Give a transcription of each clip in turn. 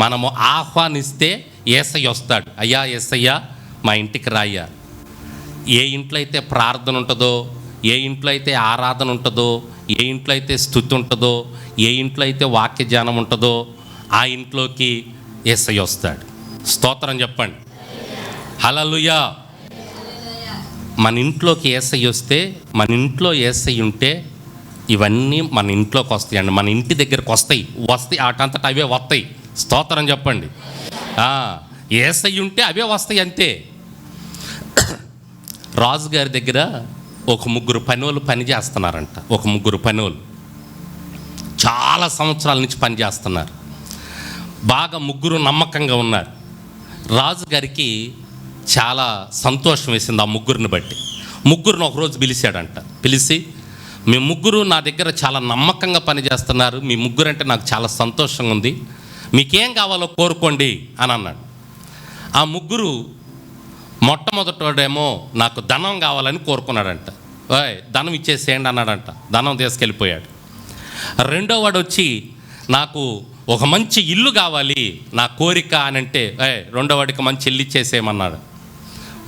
మనము ఆహ్వానిస్తే యేసయ్య వస్తాడు. అయ్యా యేసయ్య మా ఇంటికి రాయ్యా. ఏ ఇంట్లో అయితే ప్రార్థన ఉంటుందో, ఏ ఇంట్లో అయితే ఆరాధన ఉంటుందో, ఏ ఇంట్లో అయితే స్తుతి ఉంటుందో, ఏ ఇంట్లో అయితే వాక్య ధ్యానం ఉంటుందో ఆ ఇంట్లోకి యేసయ్య వస్తాడు. స్తోత్రం చెప్పండి. హల్లెలూయా. మన ఇంట్లోకి యేసయ్య వస్తే, మన ఇంట్లో యేసయ్య ఉంటే ఇవన్నీ మన ఇంట్లోకి వస్తాయండి. మన ఇంటి దగ్గరకు వస్తాయి వాటంతట అవే వస్తాయి. స్తోత్రం చెప్పండి. యేసయ్య ఉంటే అవే వస్తాయి అంతే. రాజుగారి దగ్గర ఒక 3 పనోళ్ళు పని చేస్తున్నారంట. ఒక 3 పనోళ్ళు చాలా సంవత్సరాల నుంచి పని చేస్తున్నారు. బాగా 3 నమ్మకంగా ఉన్నారు. రాజుగారికి చాలా సంతోషం వేసింది ఆ 3ని బట్టి. 3ని ఒకరోజు పిలిచాడంట. పిలిచి, మీ 3 నా దగ్గర చాలా నమ్మకంగా పనిచేస్తున్నారు, మీ 3 అంటే నాకు చాలా సంతోషంగా ఉంది, మీకేం కావాలో కోరుకోండి అని అన్నాడు. ఆ 3 మొట్టమొదటోడేమో నాకు ధనం కావాలని కోరుకున్నాడంట. ధనం ఇచ్చేసేయండి అన్నాడంట. ధనం తీసుకెళ్ళిపోయాడు. రెండోవాడు వచ్చి నాకు ఒక మంచి ఇల్లు కావాలి నా కోరిక అని అంటే, రెండోవాడికి మంచి ఇల్లు ఇచ్చేసేయమన్నాడు.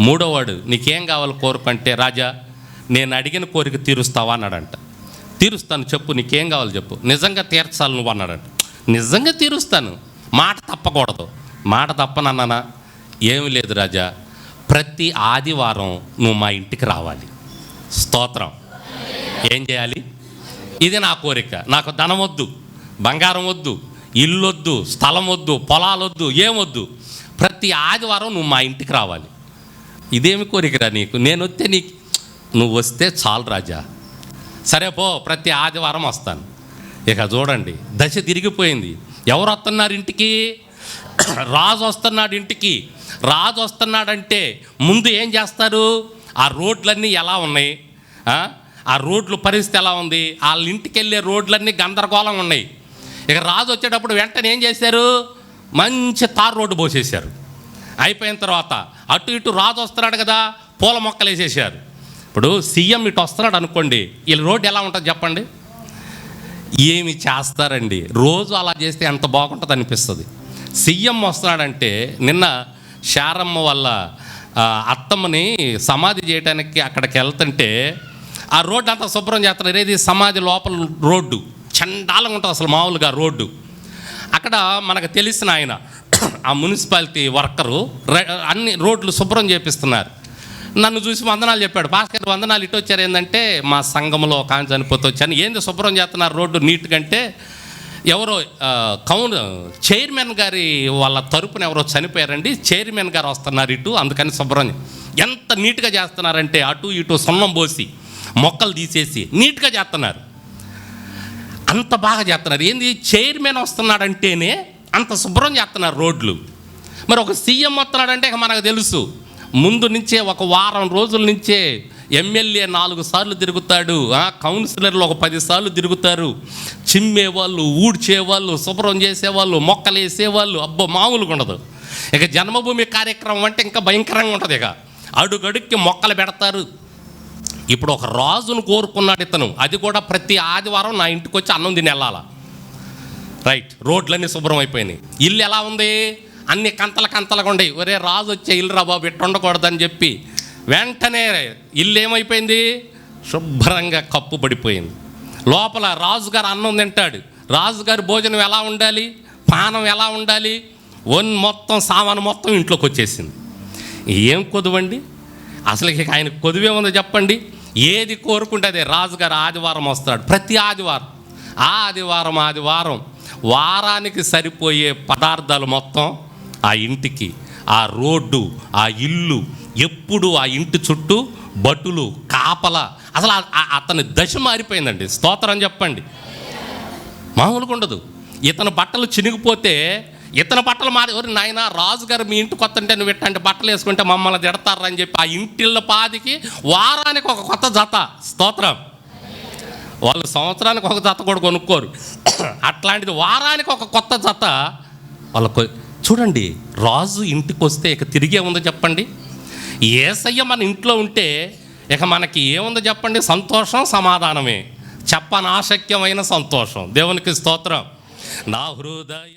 మూడోవాడు నీకేం కావాలో కోరుకుంటే, రాజా నేను అడిగిన కోరిక తీరుస్తావా అన్నాడంట. తీరుస్తాను, చెప్పు నీకేం కావాలో చెప్పు. నిజంగా తీర్చాలి నువ్వు అన్నాడంట. నిజంగా తీరుస్తాను, మాట తప్పకూడదు. మాట తప్పనన్నానా? ఏమి లేదు రాజా, ప్రతి ఆదివారం నువ్వు మా ఇంటికి రావాలి. స్తోత్రం. ఏం చేయాలి? ఇది నా కోరిక. నాకు ధనం వద్దు, బంగారం వద్దు, ఇల్లు వద్దు, స్థలం వద్దు, పొలాలొద్దు, ఏమొద్దు. ప్రతి ఆదివారం నువ్వు మా ఇంటికి రావాలి. ఇదేమి కోరికరా నీకు? నేను వస్తే నువ్వు వస్తే చాలు రాజా. సరే పో, ప్రతి ఆదివారం వస్తాను. ఇక చూడండి, దశ తిరిగిపోయింది. ఎవరు వస్తున్నారు ఇంటికి? రాజు వస్తున్నాడు ఇంటికి. రాజు వస్తున్నాడంటే ముందు ఏం చేస్తారు? ఆ రోడ్లన్నీ ఎలా ఉన్నాయి, ఆ రోడ్ల పరిస్థితి ఎలా ఉంది? వాళ్ళ ఇంటికి వెళ్ళే రోడ్లన్నీ గందరగోళం ఉన్నాయి. ఇక రాజు వచ్చేటప్పుడు వెంటనే ఏం చేశారు? మంచి తారు రోడ్డు పోసేశారు. అయిపోయిన తర్వాత అటు ఇటు రాజు వస్తున్నాడు కదా, పూల మొక్కలు వేసేసారు. ఇప్పుడు సీఎం ఇటు వస్తున్నాడు అనుకోండి, వీళ్ళ రోడ్డు ఎలా ఉంటుంది చెప్పండి? ఏమి చేస్తారండి? రోజు అలా చేస్తే ఎంత బాగుంటుంది అనిపిస్తుంది. సీఎం వస్తున్నాడంటే, నిన్న శారమ్మ వల్ల అత్తమ్మని సమాధి చేయడానికి అక్కడికి వెళ్తుంటే ఆ రోడ్డు అంతా శుభ్రం చేస్తున్నారు. ఏది సమాధి లోపల రోడ్డు చండాలంగా ఉంటుంది అసలు, మామూలుగా రోడ్డు. అక్కడ మనకు తెలిసిన ఆయన ఆ మున్సిపాలిటీ వర్కరు అన్ని రోడ్లు శుభ్రం చేపిస్తున్నారు. నన్ను చూసి వందనాలు చెప్పాడు. భాస్కర్ వందనాలు ఇటు వచ్చారు. ఏంటంటే మా సంఘంలో ఒక ఆయన చనిపోతే వచ్చాను. ఏంది శుభ్రం చేస్తున్నారు రోడ్డు నీట్గా అంటే, ఎవరో చైర్మన్ గారి వాళ్ళ తరపున ఎవరో చనిపోయారండి, చైర్మన్ గారు వస్తున్నారు ఇటు, అందుకని శుభ్రం. ఎంత నీట్గా చేస్తున్నారంటే అటు ఇటు సున్నం పోసి మొక్కలు తీసేసి నీట్గా చేస్తున్నారు. అంత బాగా చేస్తున్నారు. ఏంది, చైర్మన్ వస్తున్నాడంటేనే అంత శుభ్రం చేస్తున్నారు రోడ్లు. మరి ఒక సీఎం వస్తున్నాడంటే మనకు తెలుసు, ముందు నుంచే ఒక వారం రోజుల నుంచే ఎమ్మెల్యే 4 సార్లు తిరుగుతాడు, కౌన్సిలర్లు ఒక 10 సార్లు తిరుగుతారు. చిమ్మేవాళ్ళు, ఊడ్చేవాళ్ళు, శుభ్రం చేసేవాళ్ళు, మొక్కలు వేసేవాళ్ళు, అబ్బో మామూలుగా ఉండదు. ఇక జన్మభూమి కార్యక్రమం అంటే ఇంకా భయంకరంగా ఉంటుంది. ఇక అడుగడుక్కి మొక్కలు పెడతారు. ఇప్పుడు ఒక రాజును కోరుకున్నాడు ఇతను, అది కూడా ప్రతి ఆదివారం నా ఇంటికి వచ్చి అన్నం తిని వెళ్ళాలా. రైట్, రోడ్లన్నీ శుభ్రం అయిపోయినాయి. ఇల్లు ఎలా ఉంది? అన్ని కంతలుగా ఉండేవి. ఒరే రాజు వచ్చే ఇల్లు రా బాబు, ఇట్టు ఉండకూడదని చెప్పి వెంటనే ఇల్లు ఏమైపోయింది? శుభ్రంగా కప్పు పడిపోయింది. లోపల రాజుగారు అన్నం తింటాడు. రాజుగారి భోజనం ఎలా ఉండాలి, పానం ఎలా ఉండాలి, మొత్తం సామాను మొత్తం ఇంట్లోకి వచ్చేసింది. ఏం కొదువండి అసలు? ఆయన కొదువే ఉందో చెప్పండి? ఏది కోరుకుంటే అదే. రాజుగారు ఆదివారం వస్తాడు, ప్రతి ఆదివారం. ఆదివారం వారానికి సరిపోయే పదార్థాలు మొత్తం ఆ ఇంటికి, ఆ రోడ్డు, ఆ ఇల్లు, ఎప్పుడు ఆ ఇంటి చుట్టూ భటులు, కాపల. అసలు అతని దశ మారిపోయిందండి. స్తోత్రం చెప్పండి. మామూలుగా ఉండదు. ఇతని బట్టలు చినిగిపోతే ఇతని బట్టలు ఒరి నాయన, రాజుగారు మీ ఇంటికి వస్తుంటే నువ్వు ఇట్లాంటి బట్టలు వేసుకుంటే మమ్మల్ని తిడతారని చెప్పి ఆ ఇంటిళ్ళ పాదికి వారానికి ఒక కొత్త జత. స్తోత్రం. వాళ్ళు సంవత్సరానికి ఒక జత కూడా కొనుక్కోరు. అట్లాంటిది వారానికి ఒక కొత్త జత వాళ్ళకు. చూడండి, రాజు ఇంటికి వస్తే ఇక తిరిగే ఉందో చెప్పండి? యేసయ్య మన ఇంట్లో ఉంటే ఇక మనకి ఏముందో చెప్పండి? సంతోషం, సమాధానమే. చెప్పనాశక్యమైన సంతోషం. దేవునికి స్తోత్రం. నా హృదయ